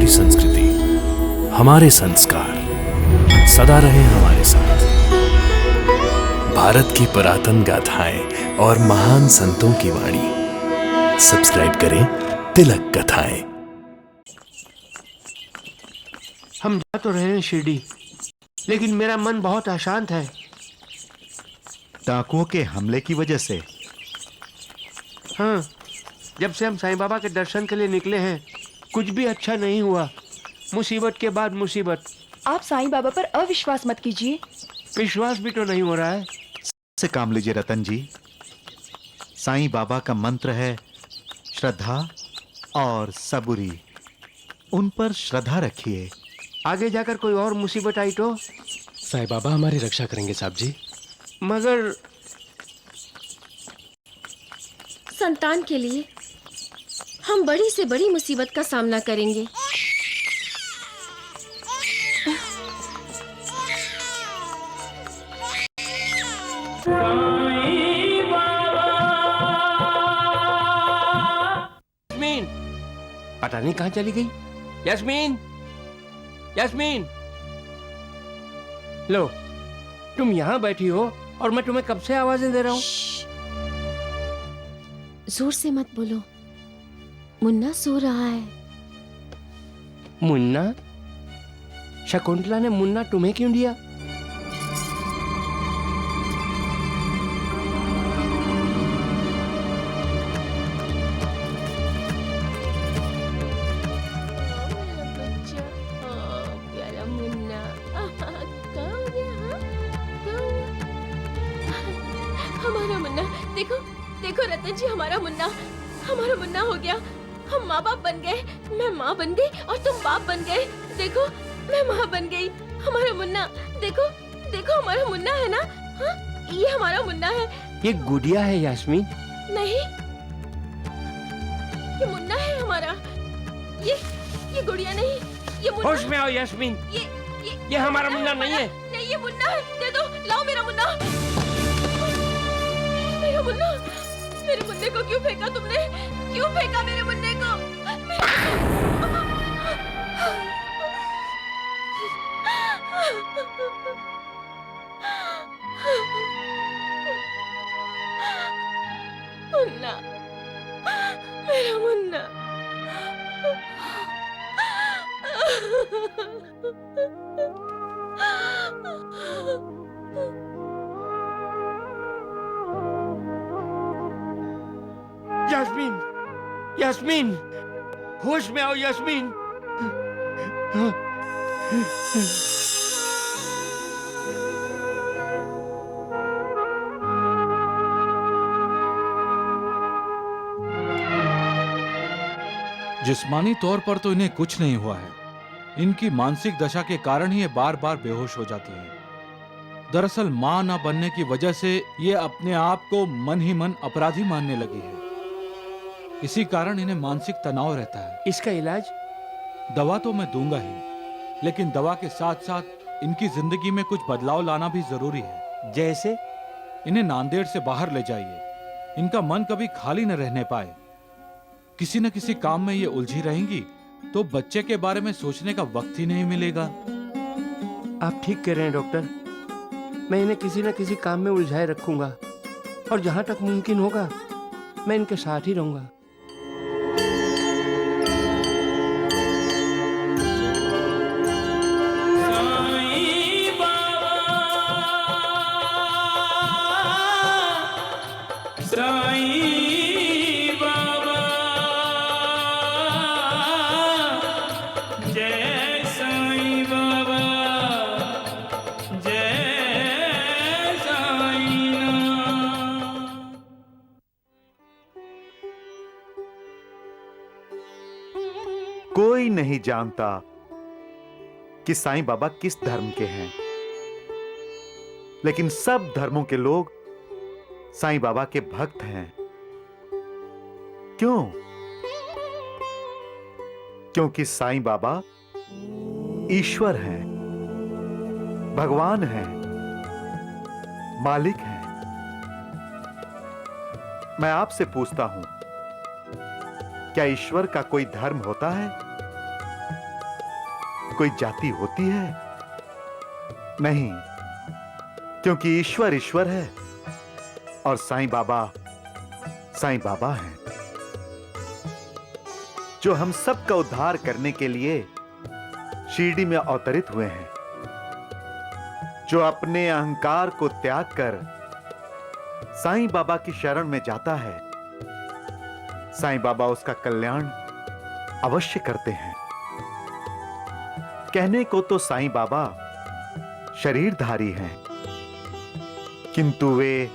हमारी संस्कृति, हमारे संस्कार सदा रहे हमारे साथ। भारत की पुरातन गाथाएं और महान संतों की वाणी। सब्सक्राइब करें तिलक कथाएं। हम जा तो रहे हैं शिरडी, लेकिन मेरा मन बहुत अशांत है। डाकुओं के हमले की वजह से? हाँ, जब से हम साईं बाबा के दर्शन के लिए निकले हैं, कुछ भी अच्छा नहीं हुआ। मुसीबत के बाद मुसीबत। आप साईं बाबा पर अविश्वास मत कीजिए। विश्वास भी तो नहीं हो रहा है। से काम लीजिए रतन जी। साईं बाबा का मंत्र है श्रद्धा और सबूरी। उन पर श्रद्धा रखिए। आगे जाकर कोई और मुसीबत आई तो? साईं बाबा हमारी रक्षा करेंगे साहब जी। मगर संतान के लिए हम बड़ी से बड़ी मुसीबत का सामना करेंगे। यास्मीन, पता नहीं कहाँ चली गई। यास्मीन, यास्मीन, लो, तुम यहाँ बैठी हो और मैं तुम्हें कब से आवाजें दे रहा हूँ। जोर से मत बोलो, मुन्ना सो रहा है। मुन्ना? शकुंतला ने मुन्ना तुम्हें क्यों दिया? प्यारा मुन्ना, कहाँ हो गया? हाँ? कहाँ हो गया? हमारा मुन्ना, देखो देखो रतन जी, हमारा मुन्ना हो गया। हम माँ बाप बन गए। मैं माँ बन गई और तुम बाप बन गए। देखो, मैं माँ बन गई। हमारा मुन्ना, देखो देखो, हमारा मुन्ना है ना? हाँ, ये हमारा मुन्ना है। ये गुड़िया है यास्मीन। नहीं, ये मुन्ना है हमारा। ये गुड़िया नहीं, ये मुन्ना। होश में आओ यास्मीन, ये हमारा मुन्ना नहीं है। नहीं, ये मुन्ना है। दे दो, लाओ मेरा मुन्ना। मेरा मुन्ना, मेरे मुन्ने को क्यों फेंका तुमने? क्यों फेंका मेरे मुन्ने को? मुन्ना, मेरा मुन्ना। यास्मीन, यास्मीन, होश में आओ यास्मीन। जिस्मानी तौर पर तो इन्हें कुछ नहीं हुआ है। इनकी मानसिक दशा के कारण ही ये बार बार बेहोश हो जाती है। दरअसल मां न बनने की वजह से ये अपने आप को मन ही मन अपराधी मानने लगी है। इसी कारण इन्हें मानसिक तनाव रहता है। इसका इलाज? दवा तो मैं दूंगा ही, लेकिन दवा के साथ साथ इनकी जिंदगी में कुछ बदलाव लाना भी जरूरी है। जैसे? इन्हें नांदेड़ से बाहर ले जाइए। इनका मन कभी खाली न रहने पाए। किसी न किसी काम में ये उलझी रहेंगी तो बच्चे के बारे में सोचने का वक्त ही नहीं मिलेगा। आप ठीक कह रहे हैं डॉक्टर। मैं इन्हें किसी न किसी काम में उलझाए रखूंगा और जहां तक मुमकिन होगा मैं इनके साथ ही रहूंगा। कोई नहीं जानता कि साईं बाबा किस धर्म के हैं, लेकिन सब धर्मों के लोग साईं बाबा के भक्त हैं। क्यों? क्योंकि साईं बाबा ईश्वर हैं, भगवान हैं, मालिक हैं। मैं आपसे पूछता हूं, क्या ईश्वर का कोई धर्म होता है? कोई जाति होती है? नहीं, क्योंकि ईश्वर ईश्वर है और साईं बाबा हैं, जो हम सब का उद्धार करने के लिए शिरडी में अवतरित हुए हैं। जो अपने अहंकार को त्याग कर साईं बाबा की शरण में जाता है, साईं बाबा उसका कल्याण अवश्य करते हैं। कहने को तो साईं बाबा शरीरधारी हैं, किंतु वे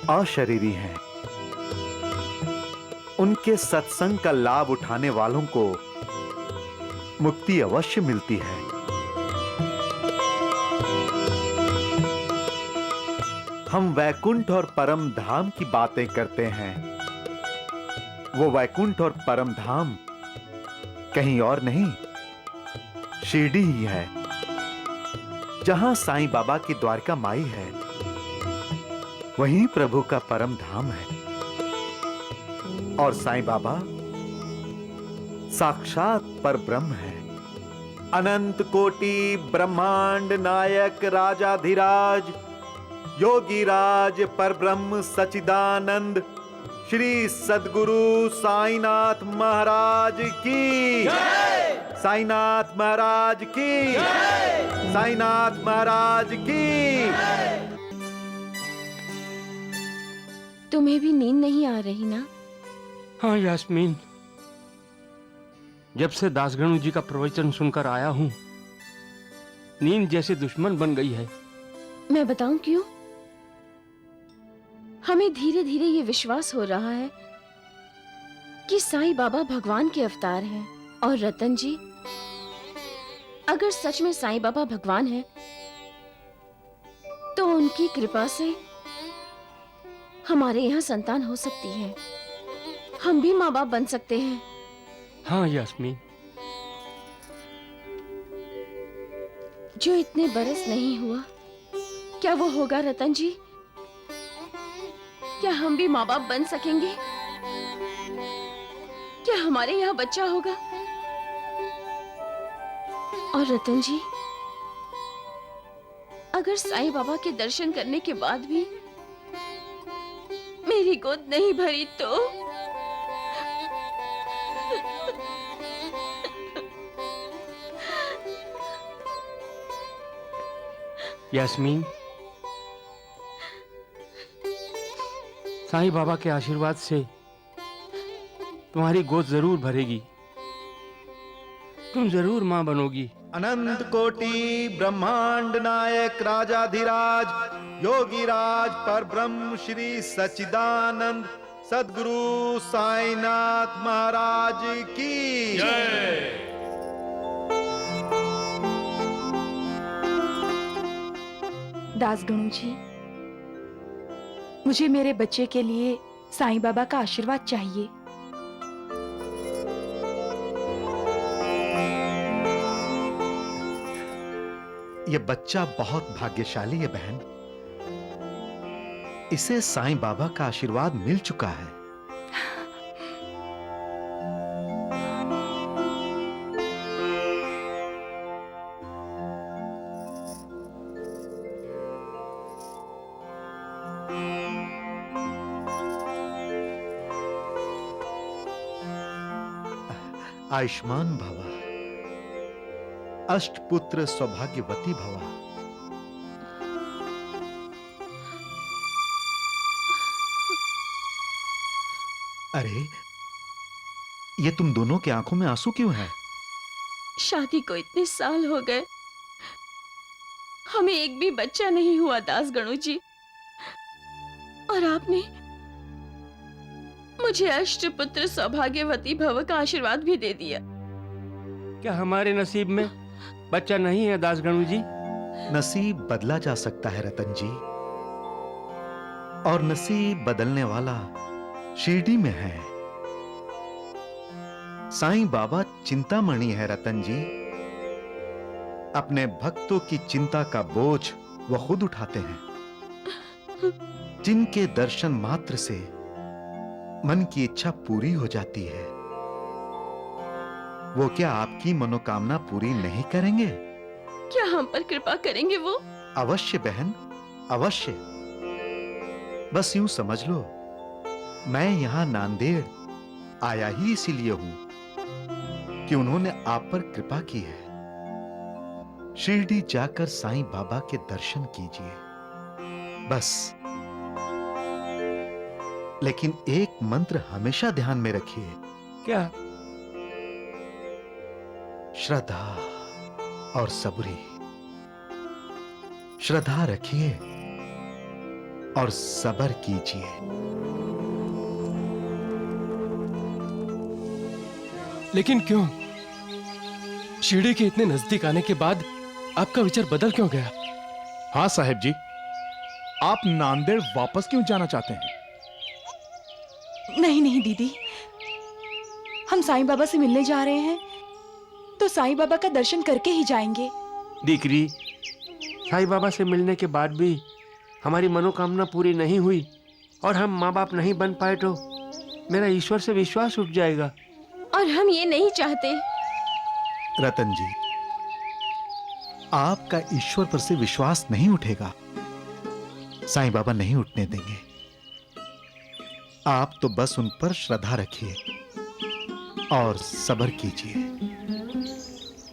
अशरीरी हैं। उनके सत्संग का लाभ उठाने वालों को मुक्ति अवश्य मिलती है। हम वैकुंठ और परम धाम की बातें करते हैं। वो वैकुंठ और परम धाम कहीं और नहीं, शिरडी ही है, जहां साईं बाबा की द्वारका माई है, वहीं प्रभु का परम धाम है। और साईं बाबा साक्षात परब्रह्म है। अनंत कोटि ब्रह्मांड नायक राजाधिराज योगी राज परब्रह्म सच्चिदानंद श्री सद्गुरु साईनाथ महाराज की जय! साईनाथ महाराज की जय! साईनाथ महाराज की जय! तुम्हें भी नींद नहीं आ रही ना? हाँ यास्मीन, जब से दासगणु जी का प्रवचन सुनकर आया हूं, नींद जैसे दुश्मन बन गई है। मैं बताऊं क्यों? हमें धीरे धीरे ये विश्वास हो रहा है कि साईं बाबा भगवान के अवतार हैं। और रतन जी, अगर सच में साईं बाबा भगवान हैं, तो उनकी कृपा से हमारे यहाँ संतान हो सकती है। हम भी माँ बाप बन सकते हैं। हाँ यास्मीन, जो इतने बरस नहीं हुआ, क्या वो होगा रतन जी? क्या हम भी माँ बाप बन सकेंगे? क्या हमारे यहाँ बच्चा होगा? और रतन जी, अगर साईं बाबा के दर्शन करने के बाद भी मेरी गोद नहीं भरी तो? यास्मीन, साईं बाबा के आशीर्वाद से तुम्हारी गोद जरूर भरेगी। तुम जरूर मां बनोगी। अनंत कोटि ब्रह्मांड नायक राजाधिराज योगी राज परब्रह्म श्री सच्चिदानंद सद्गुरु साईनाथ महाराज की जय। दासगणु जी, मुझे मेरे बच्चे के लिए साईं बाबा का आशीर्वाद चाहिए। ये बच्चा बहुत भाग्यशाली है बहन। इसे साईं बाबा का आशीर्वाद मिल चुका है। आयुष्मान भवा, अष्टपुत्र सौभाग्यवती भवा। अरे, ये तुम दोनों की आंखों में आंसू क्यों है? शादी को इतने साल हो गए, हमें एक भी बच्चा नहीं हुआ दासगणु जी। और आपने मुझे अष्टपुत्र सौभाग्यवती भव का आशीर्वाद भी दे दिया। क्या हमारे नसीब में बच्चा नहीं है दासगणु जी? नसीब बदला जा सकता है रतन जी, और नसीब बदलने वाला शिरडी में है। साईं बाबा चिंतामणि है रतन जी। अपने भक्तों की चिंता का बोझ वो खुद उठाते हैं। जिनके दर्शन मात्र से मन की इच्छा पूरी हो जाती है। वो क्या आपकी मनोकामना पूरी नहीं करेंगे? क्या हम पर कृपा करेंगे वो? अवश्य बहन, अवश्य। बस यूं समझ लो, मैं यहां नांदेड़ आया ही इसीलिए हूं कि उन्होंने आप पर कृपा की है। शिरडी जाकर साईं बाबा के दर्शन कीजिए, बस। लेकिन एक मंत्र हमेशा ध्यान में रखिए। क्या? श्रद्धा और सबरी। श्रद्धा रखिए और सबर कीजिए। लेकिन क्यों? शिरडी के इतने नजदीक आने के बाद आपका विचार बदल क्यों गया? हाँ साहब जी, आप नांदेड़ वापस क्यों जाना चाहते हैं? नहीं नहीं दीदी, हम साईं बाबा से मिलने जा रहे हैं तो साईं बाबा का दर्शन करके ही जाएंगे। दीकरी, साईं बाबा से मिलने के बाद भी हमारी मनोकामना पूरी नहीं हुई और हम माँ बाप नहीं बन पाए तो मेरा ईश्वर से विश्वास उठ जाएगा। और हम ये नहीं चाहते। रतन जी, आपका ईश्वर पर से विश्वास नहीं उठेगा। साईं बाबा नहीं उठने देंगे। आप तो बस उन पर श्रद्धा रखिए और सब्र कीजिए।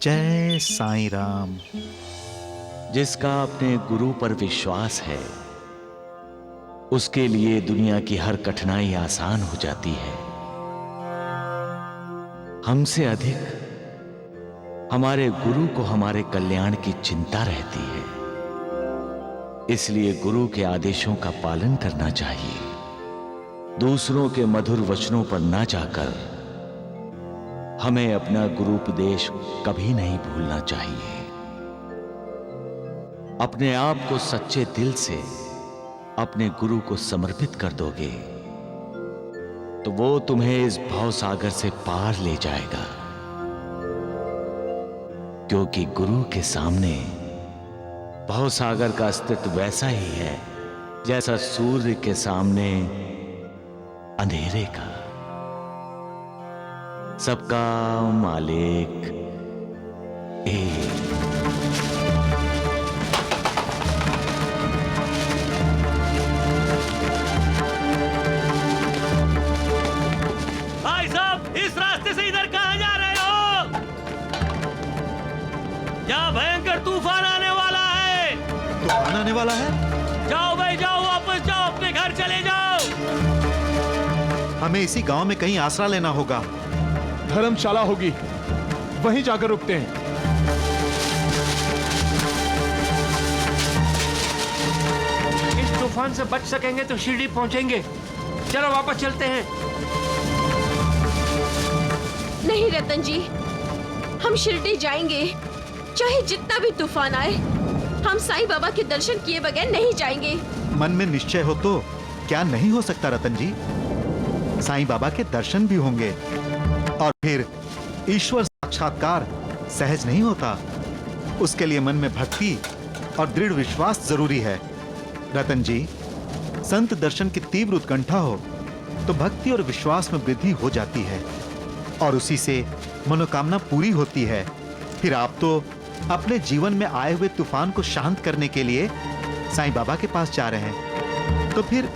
जय साईं राम। जिसका अपने गुरु पर विश्वास है उसके लिए दुनिया की हर कठिनाई आसान हो जाती है। हमसे अधिक हमारे गुरु को हमारे कल्याण की चिंता रहती है, इसलिए गुरु के आदेशों का पालन करना चाहिए। दूसरों के मधुर वचनों पर ना जाकर हमें अपना गुरुपदेश कभी नहीं भूलना चाहिए। अपने आप को सच्चे दिल से अपने गुरु को समर्पित कर दोगे तो वो तुम्हें इस भवसागर से पार ले जाएगा, क्योंकि गुरु के सामने भवसागर का अस्तित्व वैसा ही है जैसा सूर्य के सामने अंधेरे का। सबका मालिक एक। भाई साहब, इस रास्ते से इधर कहां जा रहे हो? यहाँ भयंकर तूफान आने वाला है। तूफान आने वाला है? जाओ भाई जाओ, वापस जाओ, अपने घर चले जाओ। हमें इसी गांव में कहीं आसरा लेना होगा। धर्मशाला होगी, वहीं जाकर रुकते हैं। इस तूफान से बच सकेंगे तो शिरडी पहुंचेंगे। चलो वापस चलते हैं। नहीं रतन जी, हम शिरडी जाएंगे, चाहे जितना भी तूफान आए। हम साईं बाबा के दर्शन किए बगैर नहीं जाएंगे। मन में निश्चय हो तो क्या नहीं हो सकता रतन जी। साईं बाबा के दर्शन भी होंगे और फिर ईश्वर साक्षात्कार सहज नहीं होता। उसके लिए मन में भक्ति और दृढ़ विश्वास जरूरी है। रतन जी, संत दर्शन की तीव्र उत्कंठा हो तो भक्ति और विश्वास में वृद्धि हो जाती है और उसी से मनोकामना पूरी होती है। फिर आप तो अपने जीवन में आए हुए तूफान को शांत करने के लिए साईं बाबा के पास जा रहे हैं, तो फिर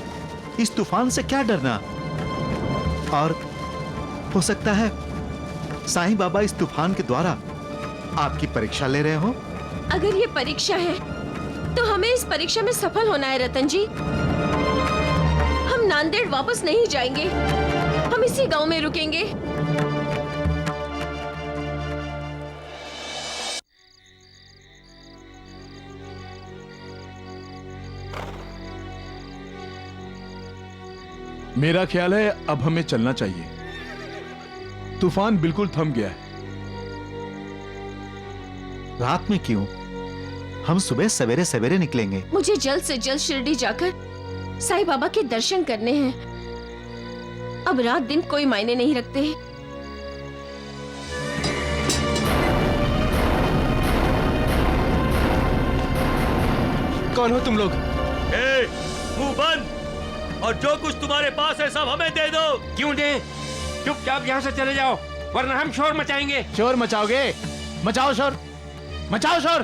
इस तूफान से क्या डरना। और हो सकता है साईं बाबा इस तूफान के द्वारा आपकी परीक्षा ले रहे हो। अगर ये परीक्षा है तो हमें इस परीक्षा में सफल होना है रतन जी। हम नांदेड़ वापस नहीं जाएंगे, हम इसी गांव में रुकेंगे। मेरा ख्याल है अब हमें चलना चाहिए। तूफान बिल्कुल थम गया है। रात में क्यों? हम सुबह सवेरे सवेरे निकलेंगे। मुझे जल्द से जल्द शिरडी जाकर साईं बाबा के दर्शन करने हैं। अब रात दिन कोई मायने नहीं रखते। कौन हो तुम लोग? मुंह बंद, और जो कुछ तुम्हारे पास है सब हमें दे दो। क्यों दे? चुपचाप यहाँ से चले जाओ। वरना हम शोर मचाएंगे। शोर मचाओगे? मचाओ शोर, मचाओ शोर।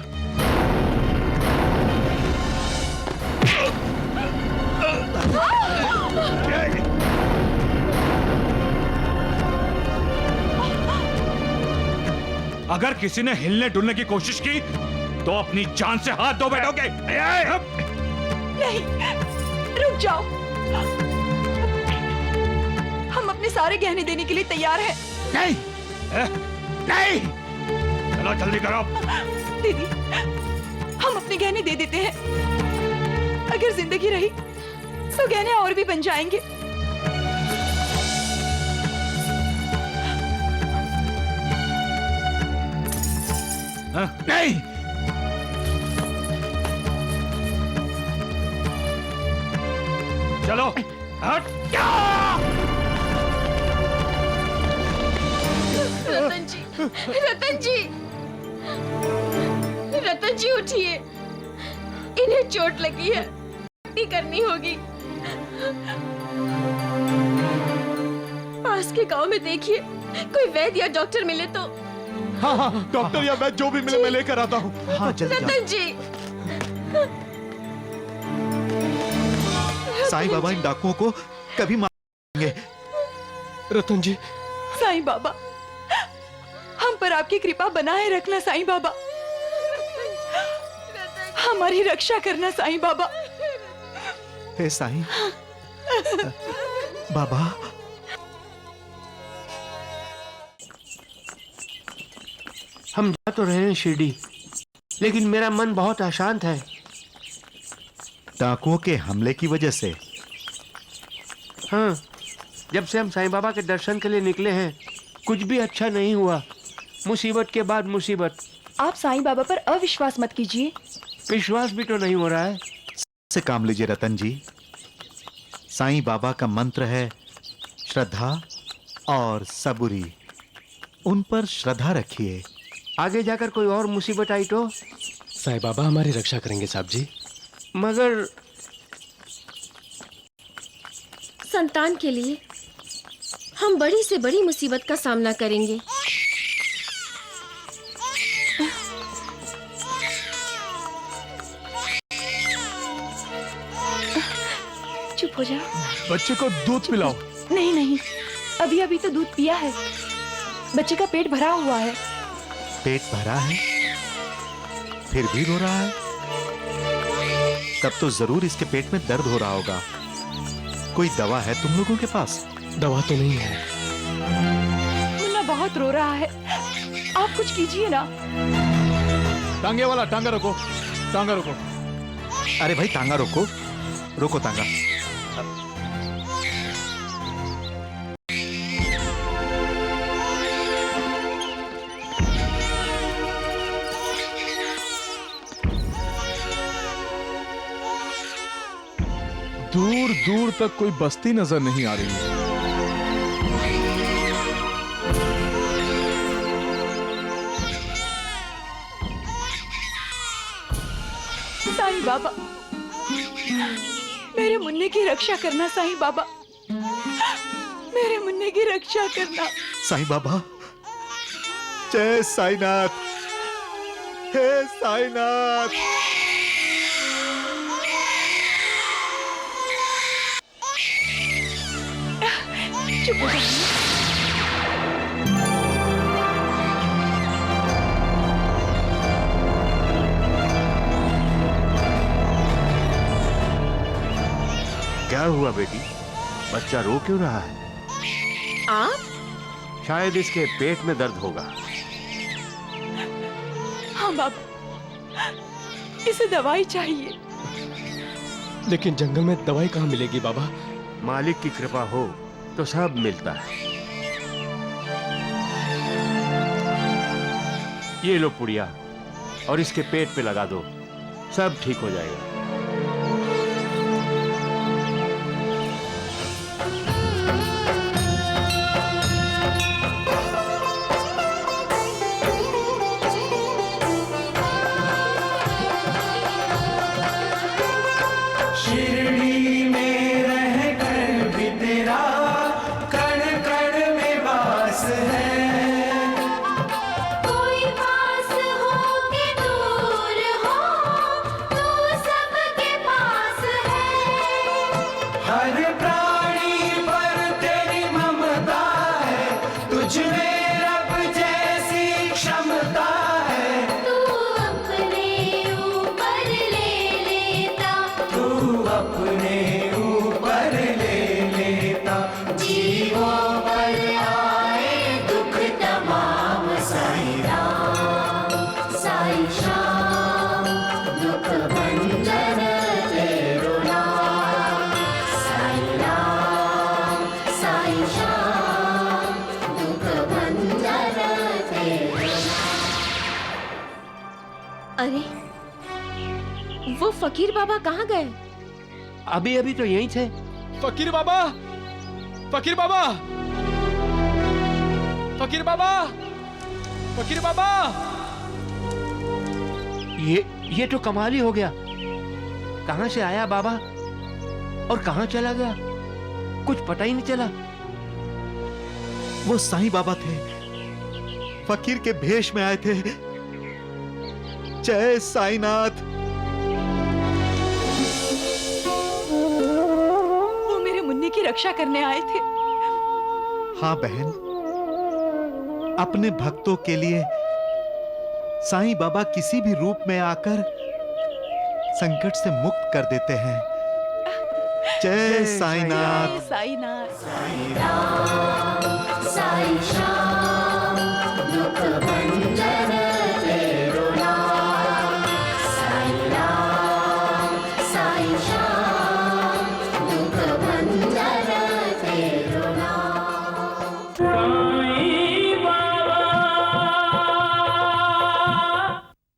अगर किसी ने हिलने डुलने की कोशिश की तो अपनी जान से हाथ धो बैठोगे। नहीं, रुक जाओ। हम अपने सारे गहने देने के लिए तैयार हैं। नहीं, नहीं। चलो जल्दी करो। दीदी, हम अपने गहने दे देते हैं। अगर जिंदगी रही तो गहने और भी बन जाएंगे। नहीं। चलो हट। रतन जी, रतन जी, रतन जी उठिए, इन्हें चोट लगी है, पट्टी करनी होगी। पास के गांव में देखिए, कोई वैद्य या डॉक्टर मिले तो। हाँ हाँ, डॉक्टर या वैद्य जो भी मिले मैं लेकर आता हूँ। हाँ जल्दी रतन जी, साईं बाबा इन डाकुओं को कभी मारेंगे। रतन जी, साईं बाबा, हम पर आपकी कृपा बनाए रखना साईं बाबा। हमारी रक्षा करना साईं बाबा। हे साईं बाबा, हम जा तो रहे हैं शिरडी, लेकिन मेरा मन बहुत अशांत है। डाकुओं के हमले की वजह से? हाँ, जब से हम साईं बाबा के दर्शन के लिए निकले हैं, कुछ भी अच्छा नहीं हुआ। मुसीबत के बाद मुसीबत। आप साईं बाबा पर अविश्वास मत कीजिए। विश्वास भी तो नहीं हो रहा है। से काम लीजिए रतन जी। साईं बाबा का मंत्र है श्रद्धा और सबूरी। उन पर श्रद्धा रखिए। आगे जाकर कोई और मुसीबत आई तो? साईं बाबा हमारी रक्षा करेंगे साहब जी। मगर संतान के लिए हम बड़ी से बड़ी मुसीबत का सामना करेंगे। चुप हो जा। बच्चे को दूध पिलाओ। नहीं नहीं, अभी अभी तो दूध पिया है। बच्चे का पेट भरा हुआ है। पेट भरा है फिर भी रो रहा है? तब तो जरूर इसके पेट में दर्द हो रहा होगा। कोई दवा है तुम लोगों के पास? दवा तो नहीं है। मुन्ना बहुत रो रहा है, आप कुछ कीजिए ना। टांगे वाला, टांगा रोको, टांगा रोको। अरे भाई टांगा रोको, रोको टांगा। दूर दूर तक कोई बस्ती नजर नहीं आ रही है। साईं बाबा, मेरे मुन्ने की रक्षा करना साईं बाबा। मेरे मुन्ने की रक्षा करना। साईं बाबा, जय साईनाथ। हे साईनाथ। चुप हो जाइए। क्या हुआ बेटी? बच्चा रो क्यों रहा है? आप? शायद इसके पेट में दर्द होगा। हाँ बाबा, इसे दवाई चाहिए। लेकिन जंगल में दवाई कहाँ मिलेगी बाबा? मालिक की कृपा हो तो सब मिलता है। ये लो पुड़िया और इसके पेट पे लगा दो, सब ठीक हो जाएगा। शिरडी में रह कर भी तेरा कण कण में वास है। अरे वो फकीर बाबा कहाँ गए? अभी अभी तो यहीं थे। फकीर बाबा, फकीर बाबा, फकीर बाबा, फकीर बाबा। ये तो कमाल ही हो गया। कहां से आया बाबा और कहां चला गया, कुछ पता ही नहीं चला। वो साईं बाबा थे, फकीर के भेष में आए थे। जय साईनाथ। वो मेरे मुन्ने की रक्षा करने आए थे। हाँ बहन, अपने भक्तों के लिए साईं बाबा किसी भी रूप में आकर संकट से मुक्त कर देते हैं। जय साईनाथ। साईनाथ। साई श्याम